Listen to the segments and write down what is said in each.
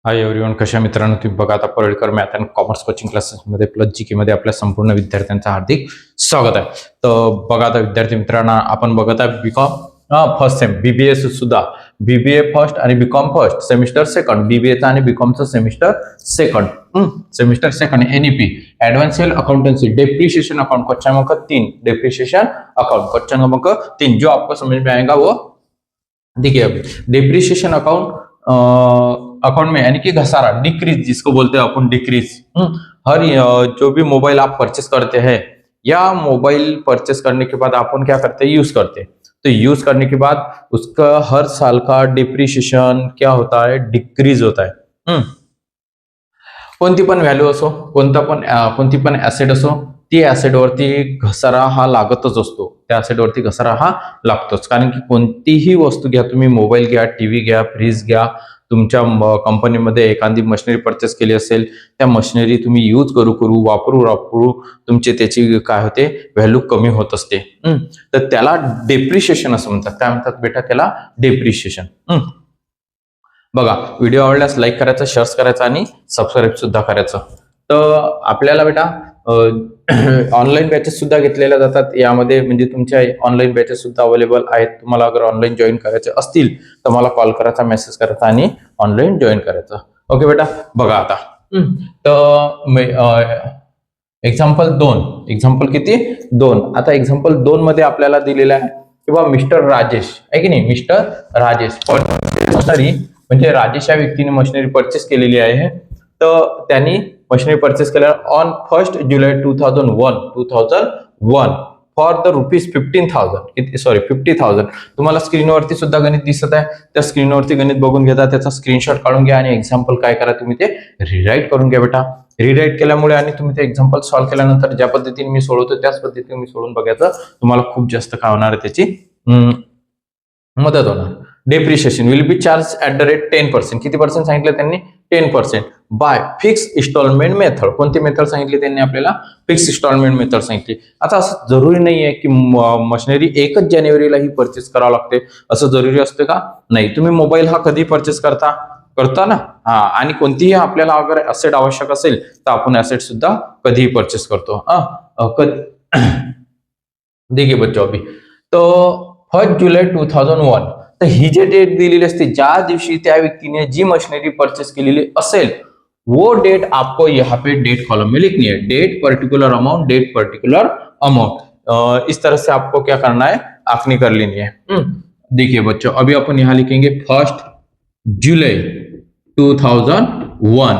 Hi everyone, कशा मित्रांनो तुम्ही बघा आता परेडकर मॅथ अँड कॉमर्स कोचिंग क्लासेसमध्ये प्लस जी के मध्ये आपल्या संपूर्ण विद्यार्थ्यांचं हार्दिक स्वागत आहे. तर बघा आता विद्यार्थी मित्रांनो, आपण बघत आहे बीकॉम फर्स्ट सेम बीबीए सुद्धा बीबीए फर्स्ट आणि बीकॉम फर्स्ट सेमिस्टर सेकंड बीबीएचा आणि बीकॉमचं semester second NEP advance accountancy depreciation account question number 3 depreciation account question number 3 जो आपको समझ में आएगा वो देखिए. अभी डेप्रिसिएशन अकाउंट में यानी कि घसारा डिक्रीज जिसको बोलते हैं अपन डिक्रीज. हर जो भी मोबाइल आप परचेस करते हैं या मोबाइल परचेस करने के बाद अपन क्या करते हैं यूज करते हैं. तो यूज करने के बाद उसका हर साल का डिप्रिसिएशन क्या होता है डिक्रीज होता है. कोणती पण व्हॅल्यू असो कोणती पण ऍसेट असो ती ऍसेट वरती घसारा हा लागतच असतो. त्या ऍसेट वरती घसारा हा लागतोच. कारण की कोणतीही वस्तू घ्या तुम्ही मोबाईल घ्या टीव्ही घ्या फ्रीज घ्या तुमच्या कंपनीमध्ये एखादी मशिनरी परचेस केली असेल त्या मशिनरी तुम्ही यूज करू वापरू तुमचे त्याची काय होते व्हॅल्यू कमी होत असते. तर त्याला डेप्रिसिएशन असं म्हणतात. काय म्हणतात बेटा त्याला डेप्रिसिएशन. बघा व्हिडिओ आवडल्यास लाईक करायचं शेअर करायचं आणि सबस्क्राईब सुद्धा करायचं. तर आपल्याला बेटा ऑनलाईन बॅचेस सुद्धा घेतलेल्या जातात यामध्ये म्हणजे तुमच्या ऑनलाईन बॅचेस सुद्धा अवेलेबल आहेत. तुम्हाला अगर ऑनलाईन जॉईन करायचे असतील तर मला कॉल करायचा मेसेज करायचा आणि ऑनलाईन जॉईन करायचं. ओके बेटा बघा आता तर एक्झाम्पल 2 एक्झाम्पल किती 2. आता एक्झाम्पल 2 मध्ये आपल्याला दिलेलं आहे किंवा मिस्टर राजेश आहे की नाही मिस्टर राजेश मशिनरी म्हणजे राजेश या व्यक्तीने मशिनरी परचेस केलेली आहे. तर त्यांनी मशिनरी परचेस केल्यावर ऑन 1 जुलै 2001 फॉर द ₹50,000 तुम्हाला स्क्रीनवरती सुद्धा गणित दिसत आहे. त्या स्क्रीनवरती गणित बघून घेता त्याचा स्क्रीनशॉट काढून घ्या आणि एक्झाम्पल काय करा तुम्ही ते रिराईट करून घ्या बेटा. रिराईट केल्यामुळे आणि तुम्ही ते एक्झाम्पल सॉल्व्ह केल्यानंतर ज्या पद्धतीने मी सोडवतो त्याच पद्धतीने मी सोडून बघायचं तुम्हाला खूप जास्त काय होणार आहे त्याची मदत होणार. Depreciation will be charge at the rate 10%. किती पर्सेंट सांगितलं त्यांनी 10% बाय फिक्स इन्स्टॉलमेंट मेथड. कोणती मेथड सांगितली त्यांनी आपल्याला फिक्स इन्स्टॉलमेंट मेथड सांगितली. आता असं जरुरी नाही आहे की मशिनरी 1 जानेवारीला ही परचेस करावं लागते असं जरुरी असते का नाही. तुम्ही मोबाईल हा कधी परचेस करता ना आणि कोणतीही आपल्याला अगर ऍसेट आवश्यक असेल तर आपण ऍसेट सुद्धा कधीही परचेस करतो. देखिए बच्चों अभी तो 1 जुलै 2001 तर ही जे डेट दिलेली असते ज्या दिवशी त्या व्यक्तीने जी मशिनरी परचेस केलेली असेल वो डेट आपको यहाँ पे डेट कॉलम में लिखनी है. डेट पर्टिकुलर अमाउंट इस तरह से आपको क्या करना है आंकनी कर लेनी है. देखिए बच्चों अभी अपन यहाँ लिखेंगे 1 जुलै 2001.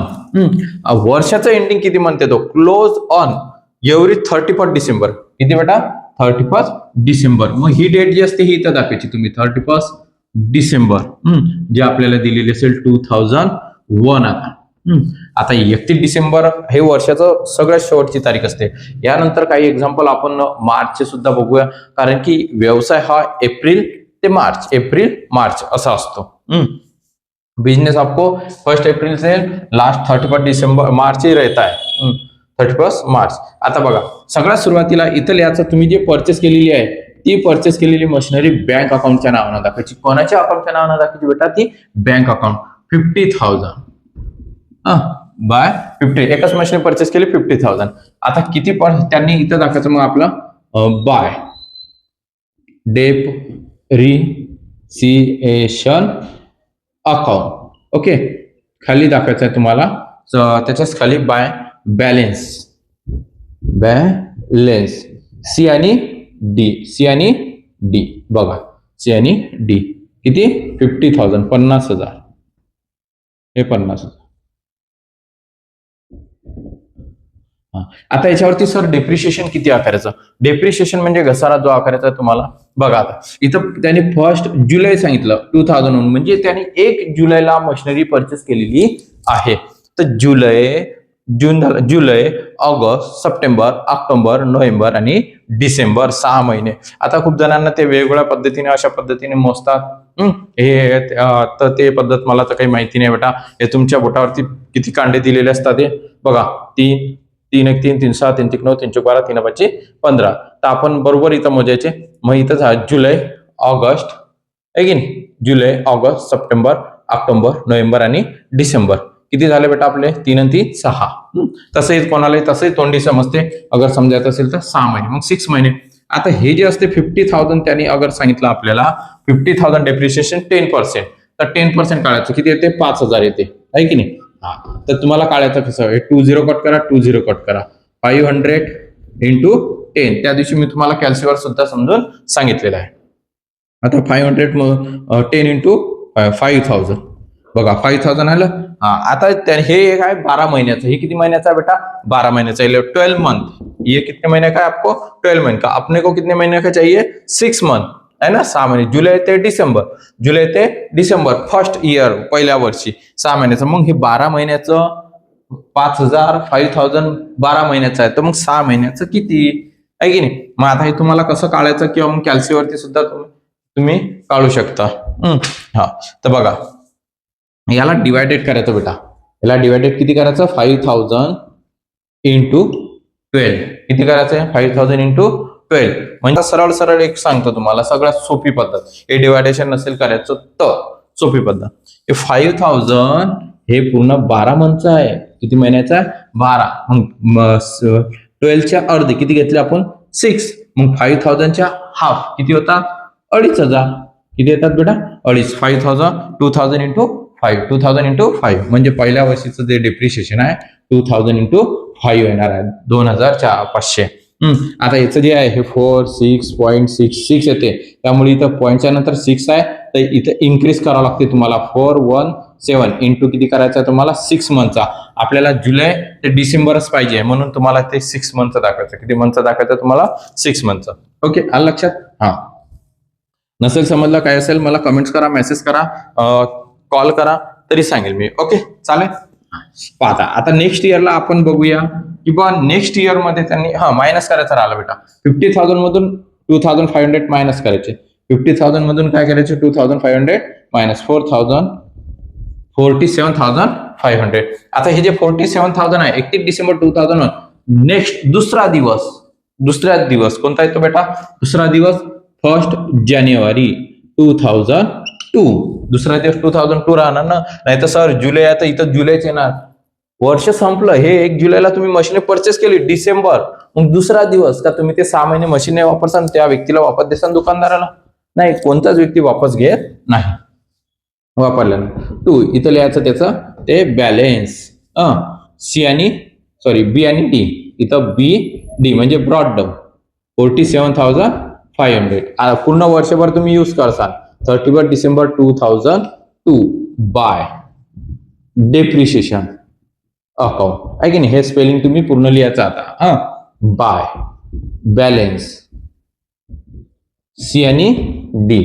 वर्षाचं एंडिंग किती म्हणते तो क्लोज ऑन एव्हरी 31 डिसेंबर. किती बेटा 31 डिसेंबर. मग ही डेट जी असते ही इथं दाखवायची तुम्ही 31 डिसेंबर जे आपल्याला दिलेली असेल 2001. आता 31 डिसेंबर हे वर्षाचं सगळ्यात शेवटची तारीख असते. यानंतर काही एक्झाम्पल आपण मार्चचे सुद्धा बघूया कारण की व्यवसाय हा एप्रिल मार्च असा असतो. बिजनेस आपको 1 अप्रैल से लास्ट 31 डिसेंबर मार्च ही रहता है 31 मार्च. आता बघा सगळ्यात सुरुवातीला इथं लिहायचं तुम्ही जे परचेस केलेली आहे ती परचेस केलेली मशिनरी बँक अकाउंटच्या नावानं दाखवायची. कोणाच्या अकाउंटच्या नावानं दाखवायची बेटा ती बँक अकाउंट 50,000 बाय 50. एकच मशिनरी परचेस केली 50,000. आता किती त्यांनी इथं दाखवायचं मग आपलं बाय डेप्रिसिएशन अकाउंट. ओके खाली दाखवायचं आहे तुम्हाला त्याच्याच खाली बाय बॅलेन्स सी आणि डी बघा सी आणि डी किती 50,000 50,000 हे 50,000. आता याच्यावरती सर डेप्रिसिएशन किती आकारायचं. डेप्रिसिएशन म्हणजे घसारा जो आकारायचा तुम्हाला बघा. आता इथं त्याने 1 जुलै सांगितलं 2001 म्हणजे त्याने 1 जुलैला मशिनरी परचेस केलेली आहे. तर जुलै ऑगस्ट सप्टेंबर ऑक्टोबर नोव्हेंबर आणि डिसेंबर 6 महिने. आता खूप जणांना ते वेगवेगळ्या पद्धतीने अशा पद्धतीने मोजतात हे तर ते पद्धत मला तर काही माहिती नाही बेटा. हे तुमच्या बोटावरती किती कांडे दिलेले असतात ते बघा 3 3 1 3 3 6 3 3 9 3 4 12 3 5 15. तर आपण बरोबर इथं मोजायचे. मग इथं जुलै ऑगस्ट जुलै ऑगस्ट सप्टेंबर ऑक्टोबर नोव्हेंबर आणि डिसेंबर किती झाले बेटा आपले 3 आणि 3 6. तसेच कोणालाही तसंही तोंडी समजते, अगर समजायचं असेल तर 6 महिने, मग 6 महिने. आता हे जे असते 50,000 त्यांनी अगर सांगितलं आपल्याला 50,000 डेप्रिशिएशन 10%, तर 10% काढायचं किती येते 5,000 येते, आहे की नाही. तर तुम्हाला काढायचं कसं, 20 कट करा, 20 कट करा, 500 इंटू 10. त्या दिवशी मी तुम्हाला कॅल्सीवर सुद्धा समजून सांगितलेलं आहे. आता 510 इंटू 5,000 बघा 5,000 आलं. आता हे काय 12 महिन्याचं, हे किती महिन्याचा बेटा 12 महिन्याचा, 12 मंथ. ये कितने महीने का है आपको 12 महीने का. अपने को कितने महीने का चाहिए 6 मंथ है ना, 6 महिने. जुलै ते डिसेंबर फर्स्ट इयर, पहिल्या वर्षी 6 महिन्याचं. मग हे 12 महिन्याचं 5,000 5,000 12 महिन्याचं आहे, तर मग 6 महिन्याचं किती आहे की नाही. मग आता हे तुम्हाला कसं काढायचं किंवा मग कॅल्सीवरती सुद्धा तुम्ही काढू शकता. हा, तर बघा याला डिवायडेड करायचं बेटा. याला डिवायडेड किती करायचं 5,000 इंटू 12. किती करायचं आहे 5,000 इंटू 12. म्हणजे सरळ सरळ एक सांगतो तुम्हाला, सगळ्यात सोपी पद्धत. हे डिवायडेशन नसेल करायचं तर सोपी पद्धत. हे 5,000 हे पूर्ण 12 मंथचं आहे. किती महिन्याचा 12. मग 12च्या अर्धे किती घेतले आपण 6. मग 5,000च्या हाफ किती होता 2,500. किती येतात बेटा 2,500. 5,000 2,000 इंटू 5, 2,000 इंटू 5 म्हणजे पहिल्या वर्षीचं जे डेप्रिशिएशन आहे 2,000 इंटू 5 येणार आहे 2,500. आता याचं जे आहे हे 4,6.66 येते, त्यामुळे इथं पॉईंटच्या नंतर 6 आहे, तर इथं इन्क्रीज करावं लागते तुम्हाला. 417 इंटू किती करायचं आहे तुम्हाला 6 मंथचा. आपल्याला जुलै ते डिसेंबरच पाहिजे, म्हणून तुम्हाला ते 6 मंथचं दाखवायचं. किती मंथचं दाखवायचं तुम्हाला 6 मंथचं. ओके, आलं लक्षात. हा, नसेल समजलं काय असेल मला कमेंट्स करा, मेसेज करा, कॉल करा, तरी सांगेल मी. ओके, चालेल. आता नेक्स्ट इयरला आपण बघूया की बा नेक्स्ट इयर मध्ये त्यांनी मायनस करायचं राहिलं बेटा. 50,000 मधून 2,500 मायनस करायचे. 50,000 मधून काय करायचे 2,500 मायनस 4,000 47,500. आता हे जे 47,000 आहे 31 डिसेंबर 2001 नेक्स्ट दुसरा दिवस कोणता येतो बेटा दुसरा दिवस 1 जानेवारी 2002. दुसरा दिवस 2002 राहणार ना, नाही तर सर जुलै आहे तर इथं जुलैच येणार. वर्ष संपलं, हे 1 जुलैला तुम्ही मशीन परचेस केली डिसेंबर, मग दुसरा दिवस का तुम्ही ते 6 महिने मशीन वापरसान, त्या व्यक्तीला वापस देसान दुकानदाराला? नाही, कोणताच व्यक्ती वापस घेत नाही वापरल्यानं. 2 इथं लिहायचं त्याचं ते बॅलेन्स. बी आणि डी. इथं बी डी म्हणजे ब्रॉड डाऊन 47,500 पूर्ण वर्षभर तुम्ही यूज करसाल 31 डिसेंबर 2002 बाय डेप्रिशिएशन अकाउंट आहे की नाही. हे स्पेलिंग तुम्ही पूर्ण लिहायचं आता. बाय बॅलेन्स सी आणि डी.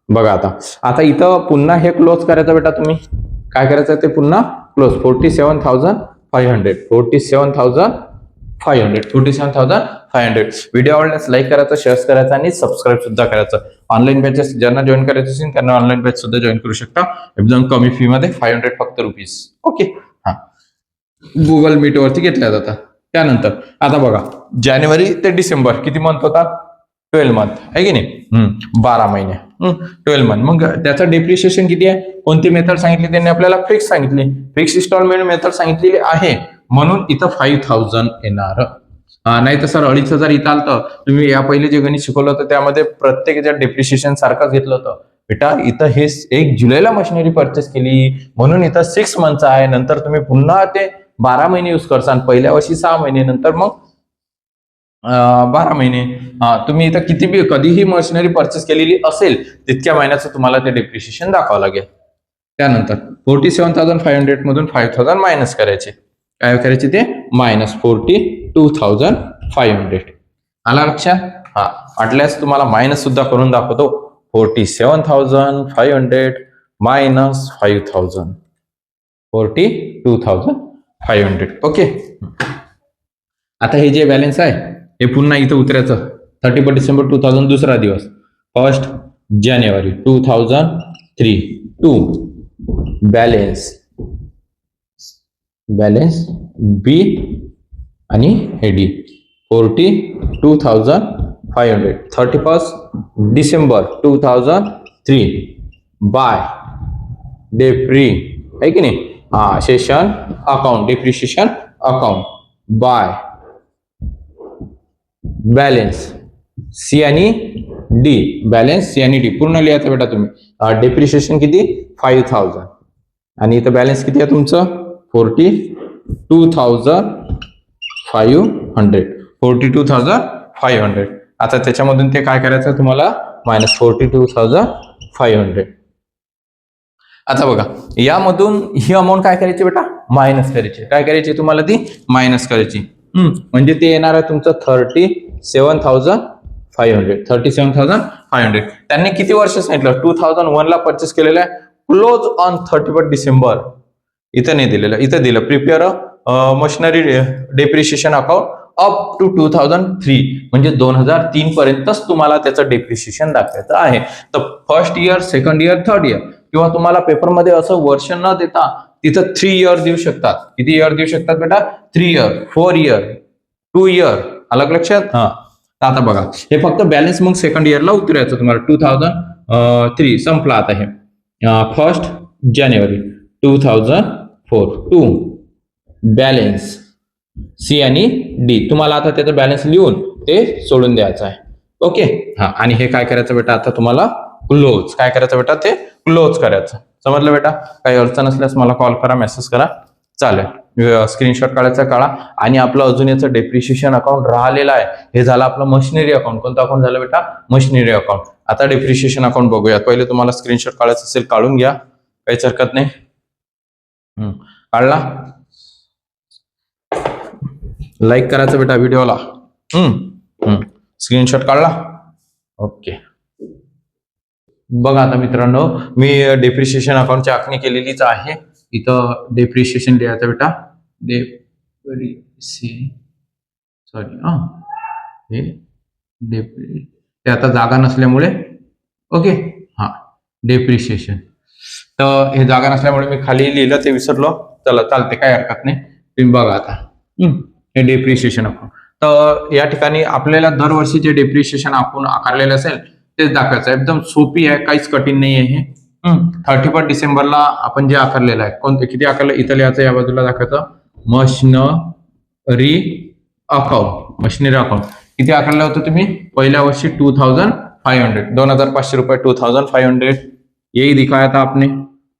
बघा आता इथं पुन्हा हे क्लोज करायचं बेटा. तुम्ही काय करायचं ते पुन्हा क्लोज 47,500. व्हिडिओ आवडल्यास लाईक करायचं, शेअर करायचं आणि सबस्क्राईब सुद्धा करायचं. ऑनलाईन बॅचेस ज्यांना जॉईन करायचे असेल त्यांना ऑनलाईन बॅच सुद्धा जॉईन करू शकता एकदम कमी फी मध्ये 500 फक्त रुपीज. ओके, गुगल मीट वरती घेतल्या जातात. त्यानंतर आता बघा जानेवारी ते डिसेंबर किती मंथ होता 12 मंथ आहे की नाही. 12 महिने 12 मंथ. मग त्याचं डेप्रिशिएशन किती आहे, कोणती मेथड सांगितली त्यांनी आपल्याला फिक्स सांगितली, फिक्स इन्स्टॉलमेंट मेथड सांगितलेली आहे, म्हणून इथं 5,000 येणार. नाही तर सर 2,500 इथं आलं. तुम्ही या पहिले जे गणित शिकवलं होतं त्यामध्ये प्रत्येकाच्या डेप्रिशिएशन सारखंच घेतलं होतं बेटा. इथं हे 1 जुलैला मशिनरी परचेस केली म्हणून इथं 6 मंथ आहे. नंतर तुम्ही पुन्हा ते 12 महिने यूज करसान. पहिल्या वर्षी 6 महिने, नंतर मग 12 महिने. तुम्ही इथं कधीही मशिनरी परचेस केलेली असेल तितक्या महिन्याचं तुम्हाला ते डेप्रिशिएशन दाखवावं लागेल. त्यानंतर 47,500 मधून 5,000 मायनस करायचे. काय करायचे ते मायनस 42,500. आला लक्षात. वाटल्यास तुम्हाला मायनस सुद्धा करून दाखवतो. 47,500 मायनस 5,000 42,500. ओके, आता हे जे बॅलन्स आहे हे पुन्हा इथं उतरायचं. 31 डिसेंबर 2000 दुसरा दिवस 1 जानेवारी 2003 टू बॅलेन्स बी आणि हे डी 42,500 31 डिसेंबर 2003 बाय डेप्री आहे की नाही सेशन account, depreciation account by balance C आणि डी, बॅलन्स सी आणि डी पूर्ण लिहायचं बेटा तुम्ही. डेप्रिशिएशन किती 5000 आणि इथं बॅलन्स किती आहे तुमचं 42,500, 42,500. आता त्याच्यामधून ते काय करायचं तुम्हाला -42,500. आता बघा यामधून ही अमाऊंट काय करायची बेटा मायनस करायची. काय करायची तुम्हाला ती मायनस करायची. म्हणजे ते येणार आहे तुमचं 37,500. 37,500. त्यांनी किती वर्ष सांगितलं 2001 ला परचेस केलेलं आहे. Close on 31 December. इथं नाही दिलेलं, इथं दिलं prepare machinery depreciation account up to 2003, म्हणजे 2003 पर्यंतच तुम्हाला त्याचं डेप्रिशिएशन दाखवायचं आहे. तर first year, second year, third year, किंवा तुम्हाला पेपरमध्ये असं वर्ष न देता तिथं 3 इयर देऊ शकतात. किती इयर देऊ शकतात बेटा 3 इयर, 4 इयर, 2 इयर. अलग लक्षात. आता बघा हे फक्त बॅलन्स मग सेकंड इयरला उतरायचं तुम्हाला. 2003 संपला आता हे 1 जानेवारी 2004 टू बॅलन्स सी आणि डी. तुम्हाला आता त्याचं बॅलन्स लिहून ते सोडून द्यायचं आहे. ओके. आणि हे काय करायचं बेटा आता तुम्हाला क्लोज. काय करायचं बेटा ते क्लोज करायचं. समजलं बेटा. काही अडचण असल्यास मला कॉल करा, मेसेज करा, चालेल. स्क्रीनशॉट काढायचा काढा. आणि आपलं अजून याचं डेप्रिशिएशन अकाउंट राहिलेलं आहे. हे झालं आपलं मशिनरी अकाउंट. कोणतं अकाउंट झालं बेटा मशिनरी अकाउंट. आता डेप्रिशिएशन अकाउंट बघूया. पहिले तुम्हाला स्क्रीनशॉट काढायचं असेल काढून घ्या, काहीच हरकत नाही. काढला लाईक करायचं बेटा व्हिडिओला. स्क्रीनशॉट काढला. ओके. बघा आता मित्रांनो मी डेप्रिशिएशन अकाउंटची आखणी केलेलीच आहे. इथं डेप्रिशिएशन लिहायचं बेटा ते आता जागा नसल्यामुळे. ओके. डेप्रिशिएशन. तर हे जागा नसल्यामुळे मी खाली लिहिलं ते विसरलो. चला चालते काय हरकत नाही. तुम्ही बघा आता हे डेप्रिशिएशन अकाउंट. तर या ठिकाणी आपल्याला दरवर्षीचे डेप्रिशिएशन आपण आकारलेलं असेल तेच दाखवायचं. एकदम सोपी आहे, काहीच कठीण नाही आहे हे. 31 डिसेंबरला आपण जे आकारलेलं आहे कोणते किती आकारलं इथं लिहायचं, या बाजूला दाखवायचं मशिनरी अकाउंट. मशिनरी अकाउंट किती आकारलं होतं तुम्ही पहिल्या वर्षी 2,500, 2,500 रुपये 2,500. यही दिखाया था आपने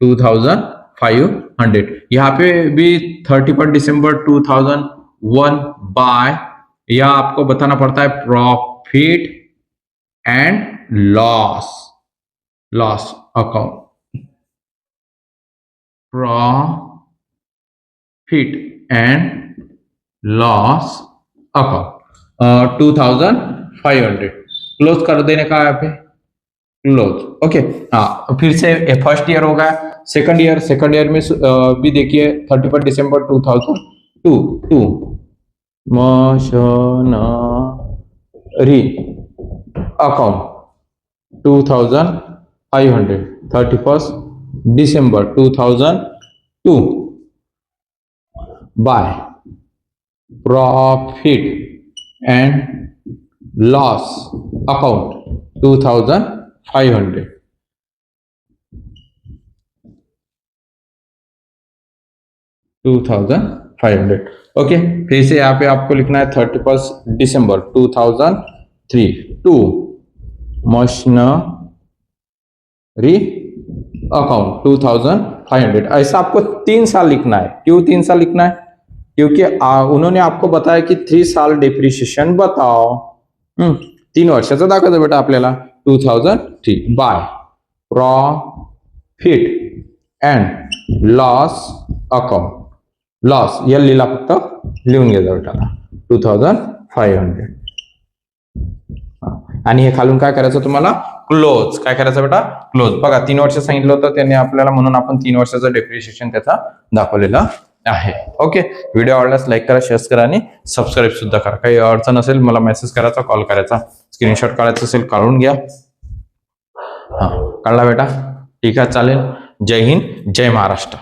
2,500. यहाँ पे भी 31 दिसंबर 2001 बाय, या आपको बताना पड़ता है profit end loss account. Profit end loss account 2,500. Close कर देने का यहाँ पे क्लोज. ओके. फिर से फर्स्ट ईयर होगा. सेकंड ईयर में भी देखिए 31 दिसंबर 2002 machinery account 2,500 31 December 2002 by profit end loss account 2,500. Okay. फिर से यहाँ पे आपको लिखना है 31 दिसंबर 2003 टू मशीनरी अकाउंट 2,500. ऐसा आपको 3 साल लिखना है. क्यों 3 साल लिखना है? क्योंकि उन्होंने आपको बताया कि 3 साल डेप्रिशिएशन बताओ. 3 वर्षाचा दाखवायचं बेटा आपल्याला 2003 by profit and loss account. Loss या लिहिला फक्त लिहून घ्यायचा बेटा 2,500. आणि हे खालून काय करायचं तुम्हाला क्लोज. काय करायचं बेटा क्लोज. बघा 3 वर्ष सांगितलं होतं त्यांनी आपल्याला, म्हणून आपण 3 वर्षाचं डेप्रिशिएशन त्याचा दाखवलेला आहे. ओके. व्हिडिओ आवडल्यास लाईक करा, शेअर करा आणि सबस्क्राईब सुद्धा करा. काही अडचण असेल मला मेसेज करायचा, कॉल करायचा. स्क्रीनशॉट काढायचा असेल काढून घ्या. काढला बेटा. ठीक आहे चालेल. जय हिंद, जय महाराष्ट्र.